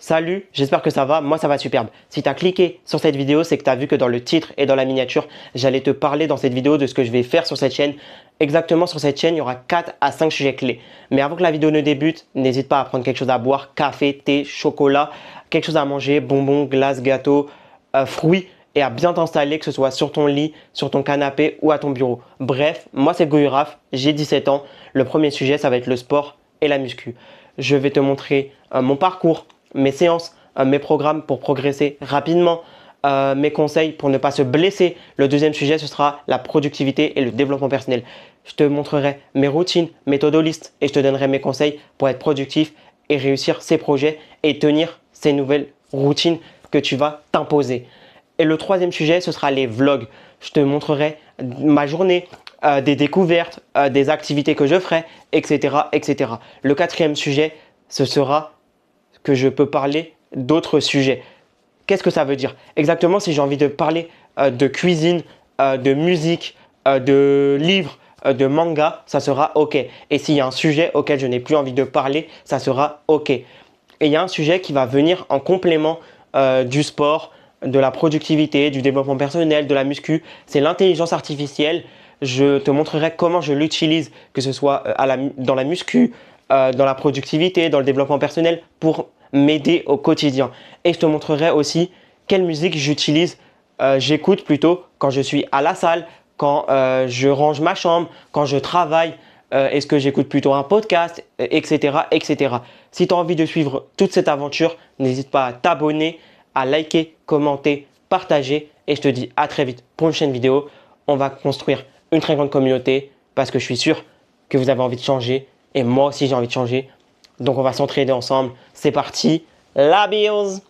Salut, j'espère que ça va, moi ça va superbe. Si tu as cliqué sur cette vidéo, c'est que tu as vu que dans le titre et dans la miniature, j'allais te parler dans cette vidéo de ce que je vais faire sur cette chaîne. Exactement sur cette chaîne, il y aura 4 à 5 sujets clés. Mais avant que la vidéo ne débute, n'hésite pas à prendre quelque chose à boire, café, thé, chocolat, quelque chose à manger, bonbons, glaces, gâteaux, fruits et à bien t'installer, que ce soit sur ton lit, sur ton canapé ou à ton bureau. Bref, moi c'est Gouraf, j'ai 17 ans. Le premier sujet, ça va être le sport et la muscu. Je vais te montrer mon parcours, mes séances, mes programmes pour progresser rapidement, mes conseils pour ne pas se blesser. Le deuxième sujet, ce sera la productivité et le développement personnel. Je te montrerai mes routines, mes to-do list et je te donnerai mes conseils pour être productif et réussir ces projets et tenir ces nouvelles routines que tu vas t'imposer. Et le troisième sujet, ce sera les vlogs. Je te montrerai ma journée, des découvertes, des activités que je ferai, etc., etc. Le quatrième sujet, ce sera que je peux parler d'autres sujets. Qu'est-ce que ça veut dire? Exactement, si j'ai envie de parler de cuisine, de musique, de livres, de manga, ça sera OK. Et s'il y a un sujet auquel je n'ai plus envie de parler, ça sera OK. Et il y a un sujet qui va venir en complément du sport, de la productivité, du développement personnel, de la muscu. C'est l'intelligence artificielle. Je te montrerai comment je l'utilise, que ce soit dans la muscu, dans la productivité, dans le développement personnel pour m'aider au quotidien. Et je te montrerai aussi quelle musique j'écoute plutôt quand je suis à la salle, quand je range ma chambre, quand je travaille. Est-ce que j'écoute plutôt un podcast, etc., etc. Si tu as envie de suivre toute cette aventure, n'hésite pas à t'abonner, à liker, commenter, partager et je te dis à très vite pour une prochaine vidéo. On va construire une très grande communauté parce que je suis sûr que vous avez envie de changer et moi aussi j'ai envie de changer. Donc on va s'entraider ensemble. C'est parti, la bise!